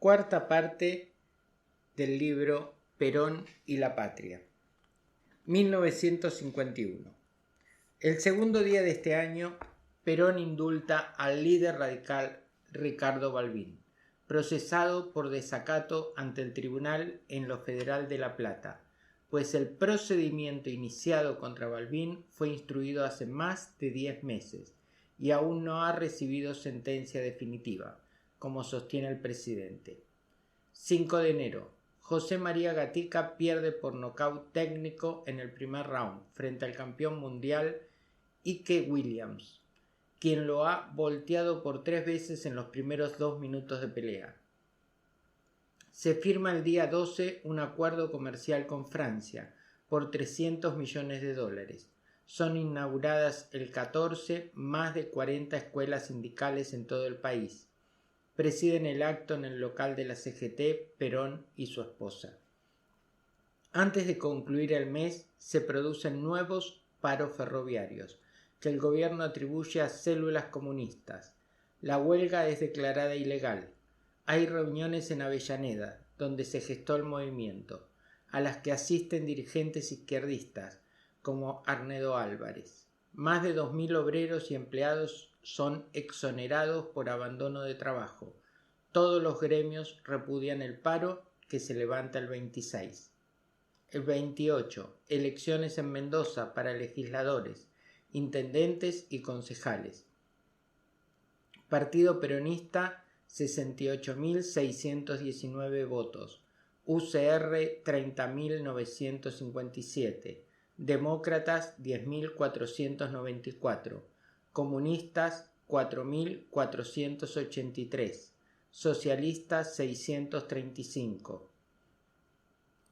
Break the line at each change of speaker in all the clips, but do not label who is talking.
Cuarta parte del libro Perón y la Patria. 1951. El segundo día de este año, Perón indulta al líder radical Ricardo Balbín, procesado por desacato ante el Tribunal en lo Federal de La Plata, pues el procedimiento iniciado contra Balbín fue instruido hace más de 10 meses y aún no ha recibido sentencia definitiva, como sostiene el presidente. 5 de enero. José María Gatica pierde por nocaut técnico en el primer round frente al campeón mundial Ike Williams, quien lo ha volteado por 3 veces en los primeros 2 minutos de pelea. Se firma el día 12 un acuerdo comercial con Francia por $300 millones. Son inauguradas el 14 más de 40 escuelas sindicales en todo el país. Presiden el acto en el local de la CGT Perón y su esposa. Antes de concluir el mes, se producen nuevos paros ferroviarios, que el gobierno atribuye a células comunistas. La huelga es declarada ilegal. Hay reuniones en Avellaneda, donde se gestó el movimiento, a las que asisten dirigentes izquierdistas, como Arnedo Álvarez. Más de 2.000 obreros y empleados son exonerados por abandono de trabajo. Todos los gremios repudian el paro, que se levanta el 26. El 28. Elecciones en Mendoza para legisladores, intendentes y concejales. Partido Peronista, 68.619 votos. UCR, 30.957. Demócratas, 10.494. Comunistas, 4.483. Socialistas, 635.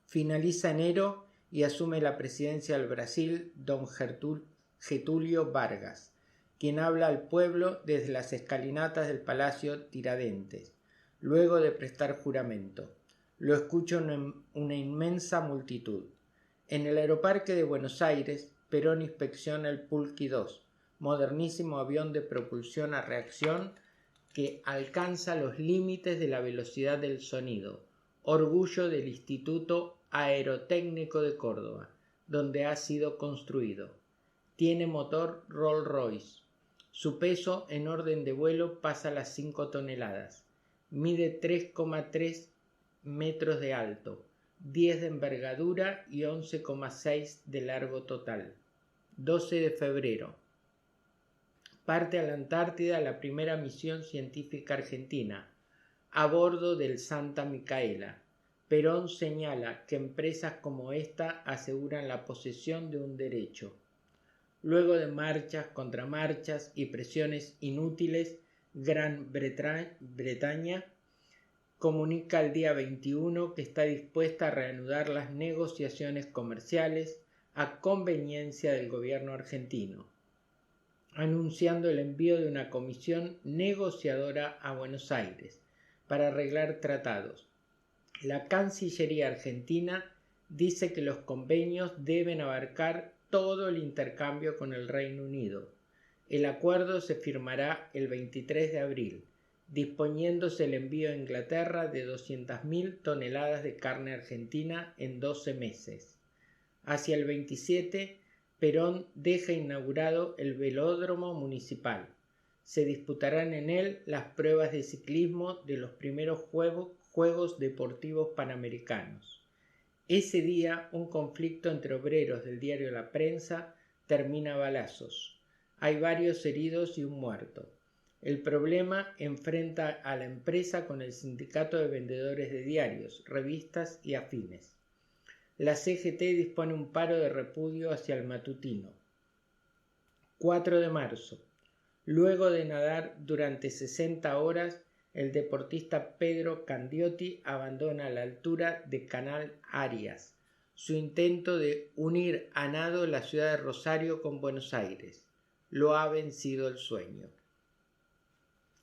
Finaliza enero y asume la presidencia del Brasil don Getúlio Vargas, quien habla al pueblo desde las escalinatas del Palacio Tiradentes, luego de prestar juramento. Lo escucha una inmensa multitud. En el aeroparque de Buenos Aires, Perón inspecciona el Pulqui 2, modernísimo avión de propulsión a reacción que alcanza los límites de la velocidad del sonido, orgullo del Instituto Aerotécnico de Córdoba, donde ha sido construido. Tiene motor Rolls-Royce. Su peso en orden de vuelo pasa las 5 toneladas. Mide 3,3 metros de alto, 10 de envergadura y 11,6 de largo total. 12 de febrero. Parte a la Antártida la primera misión científica argentina, a bordo del Santa Micaela. Perón señala que empresas como esta aseguran la posesión de un derecho. Luego de marchas, contramarchas y presiones inútiles, Gran Bretaña comunica el día 21 que está dispuesta a reanudar las negociaciones comerciales a conveniencia del gobierno argentino, anunciando el envío de una comisión negociadora a Buenos Aires para arreglar tratados. La Cancillería argentina dice que los convenios deben abarcar todo el intercambio con el Reino Unido. El acuerdo se firmará el 23 de abril, disponiéndose el envío a Inglaterra de 200.000 toneladas de carne argentina en 12 meses. Hacia el 27, Perón deja inaugurado el velódromo municipal. Se disputarán en él las pruebas de ciclismo de los primeros Juegos Deportivos Panamericanos. Ese día, un conflicto entre obreros del diario La Prensa termina a balazos. Hay varios heridos y un muerto. El problema enfrenta a la empresa con el sindicato de vendedores de diarios, revistas y afines. La CGT dispone un paro de repudio hacia el matutino. 4 de marzo. Luego de nadar durante 60 horas, el deportista Pedro Candiotti abandona a la altura de Canal Arias su intento de unir a nado la ciudad de Rosario con Buenos Aires. Lo ha vencido el sueño.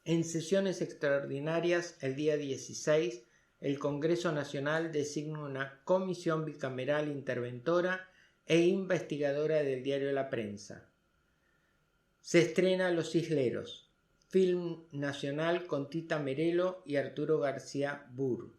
En sesiones extraordinarias, el día 16, el Congreso Nacional designa una comisión bicameral interventora e investigadora del diario La Prensa. Se estrena Los Isleros. Film nacional con Tita Merelo y Arturo García Burr.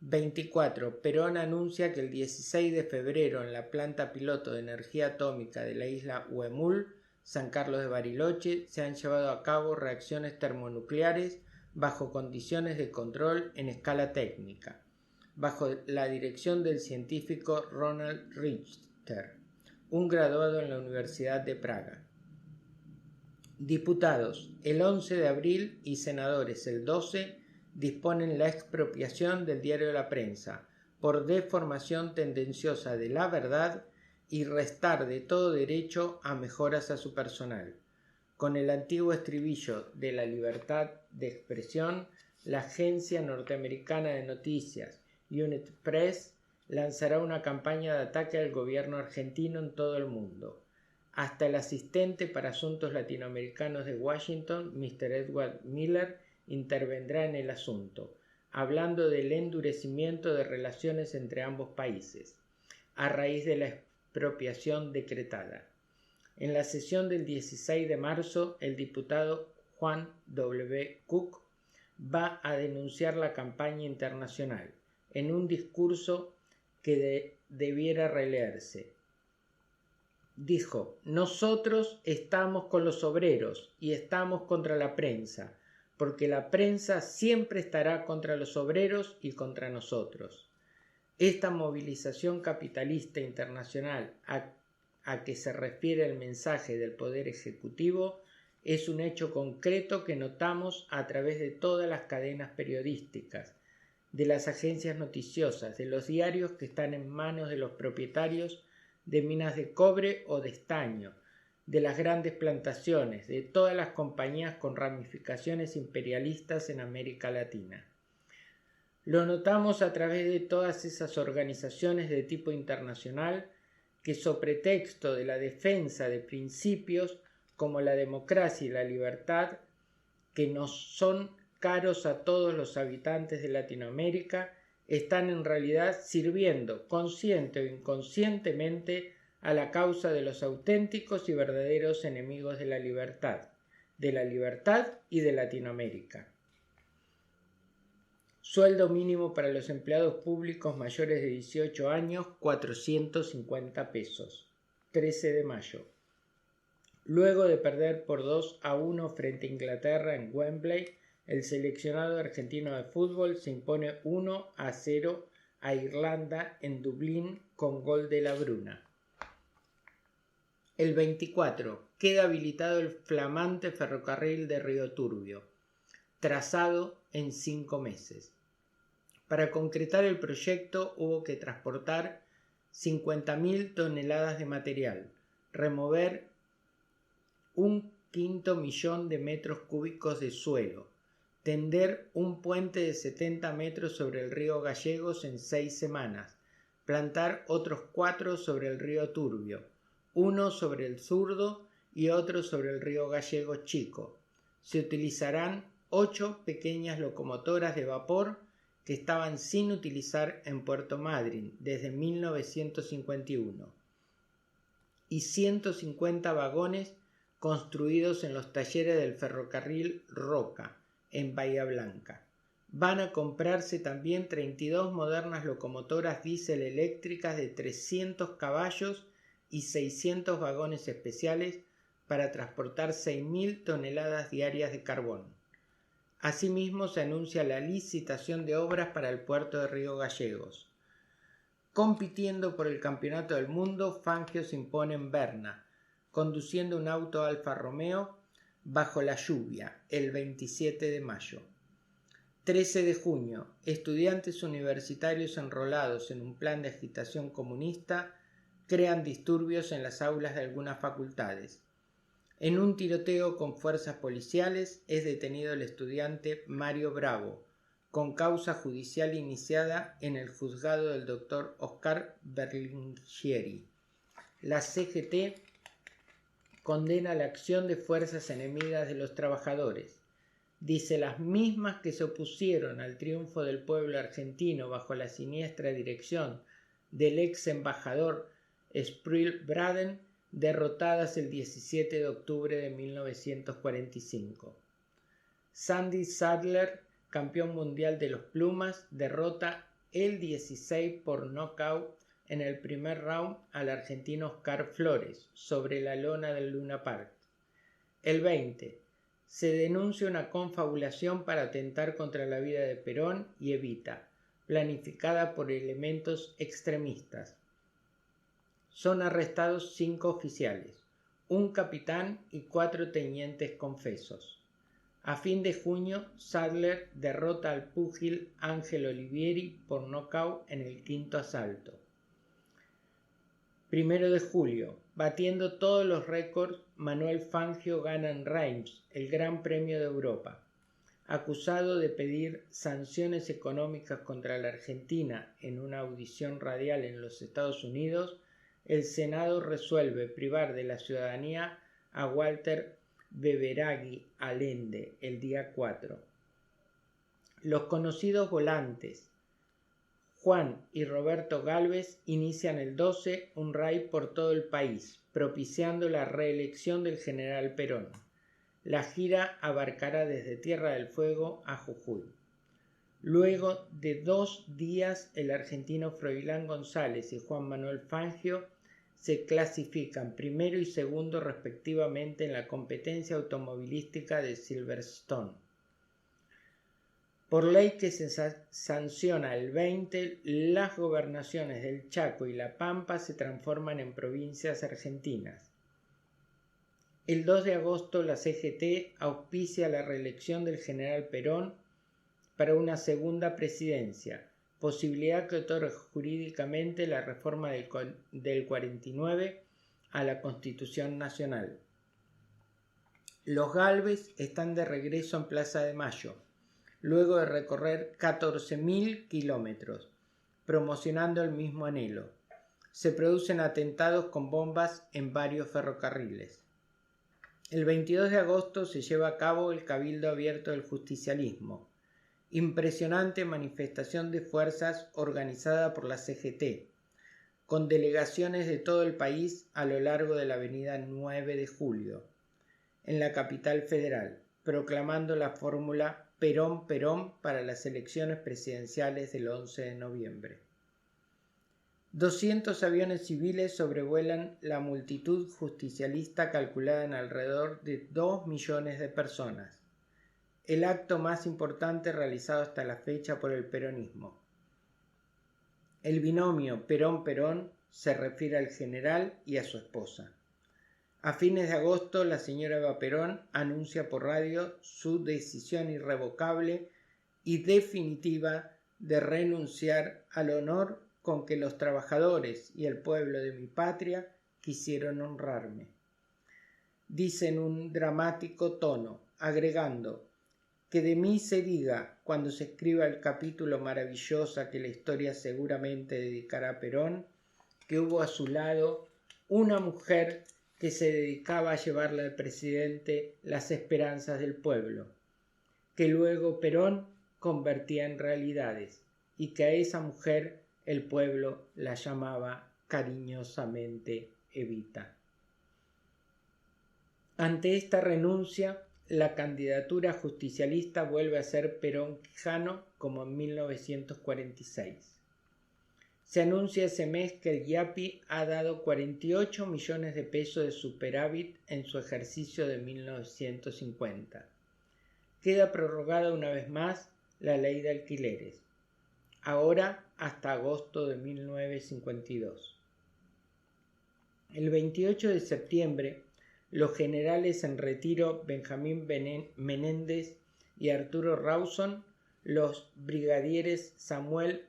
24. Perón anuncia que el 16 de febrero en la planta piloto de energía atómica de la isla Huemul, San Carlos de Bariloche, se han llevado a cabo reacciones termonucleares bajo condiciones de control en escala técnica, bajo la dirección del científico Ronald Richter, un graduado en la Universidad de Praga. Diputados el 11 de abril y senadores el 12 disponen la expropiación del diario La Prensa por deformación tendenciosa de la verdad y restar de todo derecho a mejoras a su personal. Con el antiguo estribillo de la libertad de expresión, la agencia norteamericana de noticias United Press lanzará una campaña de ataque al gobierno argentino en todo el mundo. Hasta el asistente para asuntos latinoamericanos de Washington, Mr. Edward Miller, intervendrá en el asunto, hablando del endurecimiento de relaciones entre ambos países, a raíz de la expropiación decretada. En la sesión del 16 de marzo, el diputado Juan W. Cook va a denunciar la campaña internacional, en un discurso que debiera releerse. Dijo: nosotros estamos con los obreros y estamos contra la prensa, porque la prensa siempre estará contra los obreros y contra nosotros. Esta movilización capitalista internacional a que se refiere el mensaje del Poder Ejecutivo es un hecho concreto que notamos a través de todas las cadenas periodísticas, de las agencias noticiosas, de los diarios que están en manos de los propietarios de minas de cobre o de estaño, de las grandes plantaciones, de todas las compañías con ramificaciones imperialistas en América Latina. Lo notamos a través de todas esas organizaciones de tipo internacional que, sobre texto de la defensa de principios como la democracia y la libertad, que nos son caros a todos los habitantes de Latinoamérica, están en realidad sirviendo, consciente o inconscientemente, a la causa de los auténticos y verdaderos enemigos de la libertad y de Latinoamérica. Sueldo mínimo para los empleados públicos mayores de 18 años, 450 pesos. 13 de mayo. Luego de perder por 2-1 frente a Inglaterra en Wembley, el seleccionado argentino de fútbol se impone 1-0 a Irlanda en Dublín con gol de La Bruna. El 24. Queda habilitado el flamante ferrocarril de Río Turbio, trazado en 5 meses. Para concretar el proyecto hubo que transportar 50.000 toneladas de material, remover 1/5 millón de metros cúbicos de suelo, tender un puente de 70 metros sobre el río Gallegos en 6 semanas, plantar otros 4 sobre el río Turbio, uno sobre el Zurdo y otro sobre el río Gallegos Chico. Se utilizarán 8 pequeñas locomotoras de vapor que estaban sin utilizar en Puerto Madryn desde 1951 y 150 vagones construidos en los talleres del ferrocarril Roca, en Bahía Blanca. Van a comprarse también 32 modernas locomotoras diésel eléctricas de 300 caballos y 600 vagones especiales para transportar 6.000 toneladas diarias de carbón. Asimismo, se anuncia la licitación de obras para el puerto de Río Gallegos. Compitiendo por el campeonato del mundo, Fangio se impone en Berna, conduciendo un auto Alfa Romeo bajo la lluvia, el 27 de mayo. 13 de junio. Estudiantes universitarios enrolados en un plan de agitación comunista crean disturbios en las aulas de algunas facultades. En un tiroteo con fuerzas policiales es detenido el estudiante Mario Bravo, con causa judicial iniciada en el juzgado del doctor Oscar Berlingieri. La CGT condena la acción de fuerzas enemigas de los trabajadores. Dice: las mismas que se opusieron al triunfo del pueblo argentino bajo la siniestra dirección del ex embajador Sprill Braden derrotadas el 17 de octubre de 1945. Sandy Saddler, campeón mundial de los plumas, derrota el 16 por nocaut en el primer round al argentino Oscar Flores sobre la lona del Luna Park. El 20. Se denuncia una confabulación para atentar contra la vida de Perón y Evita, planificada por elementos extremistas. Son arrestados 5 oficiales, un capitán y 4 tenientes confesos. A fin de junio, Saddler derrota al púgil Ángel Olivieri por nocaut en el 5º asalto. 1 de julio, batiendo todos los récords, Manuel Fangio gana en Reims el Gran Premio de Europa. Acusado de pedir sanciones económicas contra la Argentina en una audición radial en los Estados Unidos, el Senado resuelve privar de la ciudadanía a Walter Beberagui Allende el día 4. Los conocidos volantes Juan y Roberto Gálvez inician el 12 un raid por todo el país, propiciando la reelección del general Perón. La gira abarcará desde Tierra del Fuego a Jujuy. Luego de 2 días, el argentino Froilán González y Juan Manuel Fangio se clasifican primero y segundo respectivamente en la competencia automovilística de Silverstone. Por ley que se sanciona el 20, las gobernaciones del Chaco y La Pampa se transforman en provincias argentinas. El 2 de agosto la CGT auspicia la reelección del general Perón para una segunda presidencia, posibilidad que otorga jurídicamente la reforma del 49 a la Constitución Nacional. Los Gálvez están de regreso en Plaza de Mayo, luego de recorrer 14.000 kilómetros, promocionando el mismo anhelo. Se producen atentados con bombas en varios ferrocarriles. El 22 de agosto se lleva a cabo el Cabildo Abierto del Justicialismo, impresionante manifestación de fuerzas organizada por la CGT, con delegaciones de todo el país a lo largo de la avenida 9 de Julio, en la capital federal, proclamando la fórmula Perón-Perón para las elecciones presidenciales del 11 de noviembre. 200 aviones civiles sobrevuelan la multitud justicialista calculada en alrededor de 2 millones de personas, el acto más importante realizado hasta la fecha por el peronismo. El binomio Perón-Perón se refiere al general y a su esposa. A fines de agosto, la señora Eva Perón anuncia por radio su decisión irrevocable y definitiva de renunciar al honor con que los trabajadores y el pueblo de mi patria quisieron honrarme. Dice en un dramático tono, agregando: que de mí se diga, cuando se escriba el capítulo maravilloso que la historia seguramente dedicará a Perón, que hubo a su lado una mujer que se dedicaba a llevarle al presidente las esperanzas del pueblo, que luego Perón convertía en realidades, y que a esa mujer el pueblo la llamaba cariñosamente Evita. Ante esta renuncia, la candidatura justicialista vuelve a ser Perón-Quijano como en 1946. Se anuncia ese mes que el IAPI ha dado 48 millones de pesos de superávit en su ejercicio de 1950. Queda prorrogada una vez más la ley de alquileres, ahora hasta agosto de 1952. El 28 de septiembre, los generales en retiro Benjamín Menéndez y Arturo Rawson, los brigadieres Samuel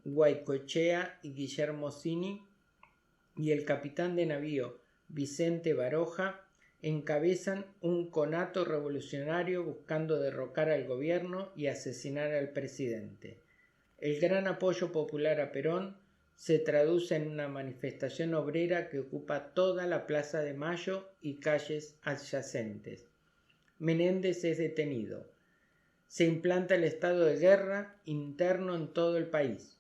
Guaycochea y Guillermo Cini y el capitán de navío Vicente Baroja encabezan un conato revolucionario buscando derrocar al gobierno y asesinar al presidente. El gran apoyo popular a Perón se traduce en una manifestación obrera que ocupa toda la Plaza de Mayo y calles adyacentes. Menéndez es detenido. Se implanta el estado de guerra interno en todo el país.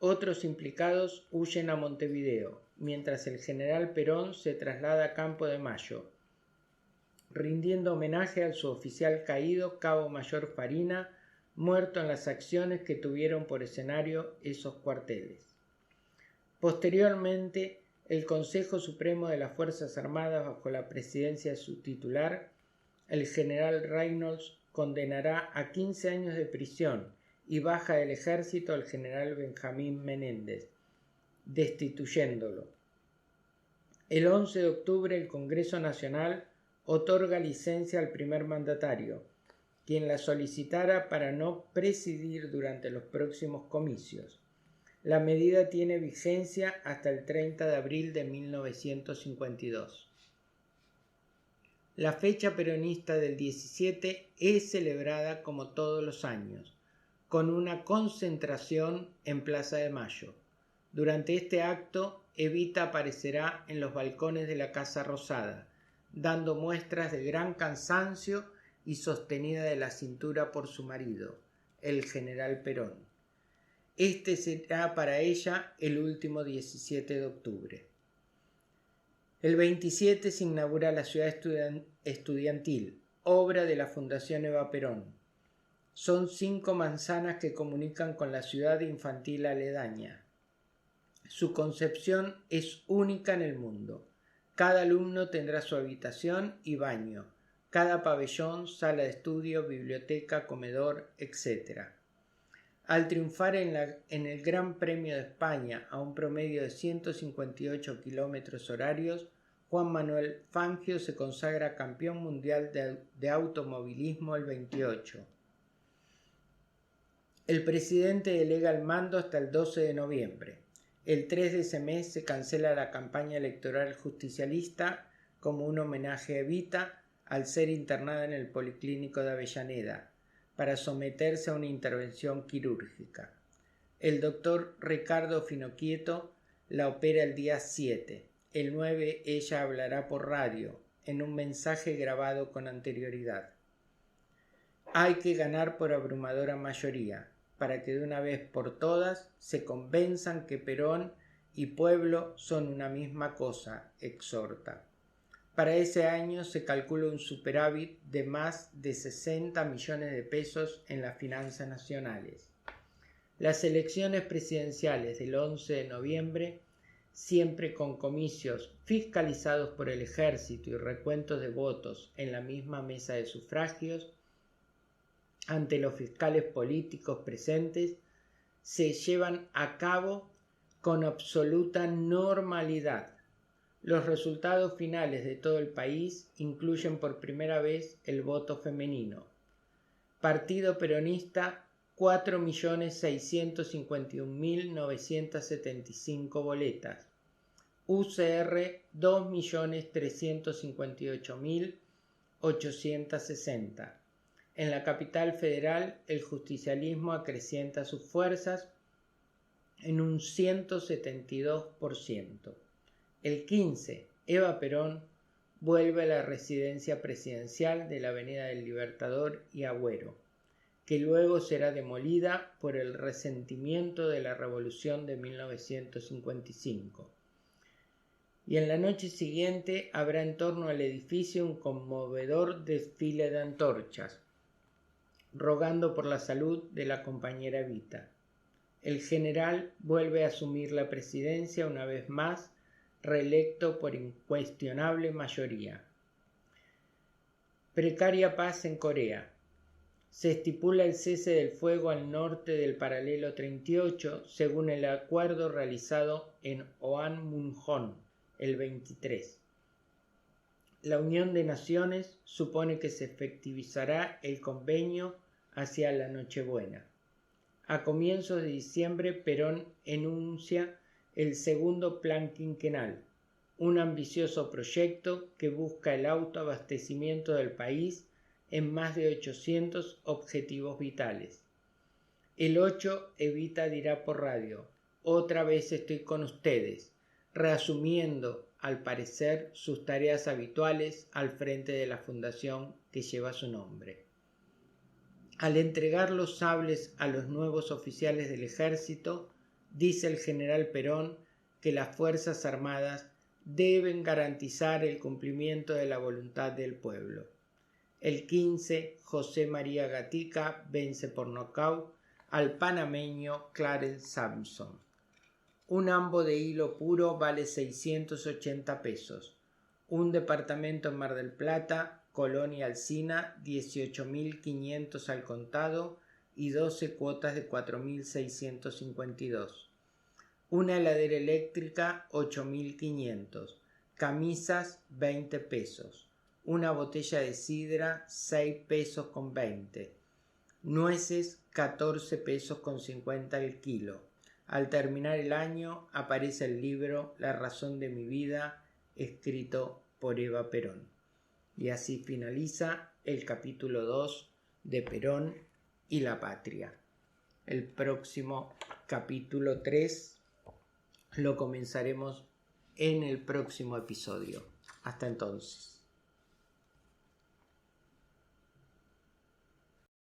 Otros implicados huyen a Montevideo mientras el general Perón se traslada a Campo de Mayo, rindiendo homenaje al suboficial caído Cabo Mayor Farina, muerto en las acciones que tuvieron por escenario esos cuarteles. Posteriormente, el Consejo Supremo de las Fuerzas Armadas, bajo la presidencia de su titular, el general Reynolds, condenará a 15 años de prisión y baja del ejército al general Benjamín Menéndez, destituyéndolo. El 11 de octubre el Congreso Nacional otorga licencia al primer mandatario, quien la solicitara para no presidir durante los próximos comicios. La medida tiene vigencia hasta el 30 de abril de 1952. La fecha peronista del 17 es celebrada como todos los años, con una concentración en Plaza de Mayo. Durante este acto, Evita aparecerá en los balcones de la Casa Rosada, dando muestras de gran cansancio y sostenida de la cintura por su marido, el general Perón. Este será para ella el último 17 de octubre. El 27 se inaugura la Ciudad Estudiantil, obra de la Fundación Eva Perón. Son 5 manzanas que comunican con la ciudad infantil aledaña. Su concepción es única en el mundo. Cada alumno tendrá su habitación y baño, cada pabellón, sala de estudio, biblioteca, comedor, etc. Al triunfar en el Gran Premio de España a un promedio de 158 kilómetros horarios, Juan Manuel Fangio se consagra campeón mundial de automovilismo el 28. El presidente delega el mando hasta el 12 de noviembre. El 3 de ese mes se cancela la campaña electoral justicialista como un homenaje a Evita al ser internada en el Policlínico de Avellaneda para someterse a una intervención quirúrgica. El doctor Ricardo Finoquieto la opera el día 7. El 9 ella hablará por radio, en un mensaje grabado con anterioridad. Hay que ganar por abrumadora mayoría, para que de una vez por todas se convenzan que Perón y pueblo son una misma cosa, exhorta. Para ese año se calcula un superávit de más de 60 millones de pesos en las finanzas nacionales. Las elecciones presidenciales del 11 de noviembre, siempre con comicios fiscalizados por el ejército y recuentos de votos en la misma mesa de sufragios, ante los fiscales políticos presentes, se llevan a cabo con absoluta normalidad. Los resultados finales de todo el país incluyen por primera vez el voto femenino. Partido Peronista, 4.651.975 boletas. UCR, 2.358.860. En la capital federal, el justicialismo acrecienta sus fuerzas en un 172%. El 15, Eva Perón vuelve a la residencia presidencial de la Avenida del Libertador y Agüero, que luego será demolida por el resentimiento de la Revolución de 1955. Y en la noche siguiente habrá en torno al edificio un conmovedor desfile de antorchas, rogando por la salud de la compañera Evita. El general vuelve a asumir la presidencia una vez más, reelecto por incuestionable mayoría. Precaria paz en Corea. Se estipula el cese del fuego al norte del paralelo 38, según el acuerdo realizado en Oanmunjón el 23. La Unión de Naciones supone que se efectivizará el convenio hacia la Nochebuena. A comienzos de diciembre, Perón enuncia el segundo plan quinquenal, un ambicioso proyecto que busca el autoabastecimiento del país en más de 800 objetivos vitales. El 8, Evita dirá por radio: otra vez estoy con ustedes, reasumiendo, al parecer, sus tareas habituales al frente de la fundación que lleva su nombre. Al entregar los sables a los nuevos oficiales del ejército, dice el general Perón que las Fuerzas Armadas deben garantizar el cumplimiento de la voluntad del pueblo. El 15, José María Gatica vence por nocaut al panameño Clarence Sampson. Un ambo de hilo puro vale 680 pesos. Un departamento en Mar del Plata, Colonia Alsina, 18.500 al contado y 12 cuotas de 4.652. Una heladera eléctrica, 8.500. Camisas, 20 pesos. Una botella de sidra, 6 pesos con 20. Nueces, 14 pesos con 50 el kilo. Al terminar el año aparece el libro La razón de mi vida, escrito por Eva Perón. Y así finaliza el capítulo 2 de Perón y la patria. El próximo capítulo 3 lo comenzaremos en el próximo episodio. Hasta entonces.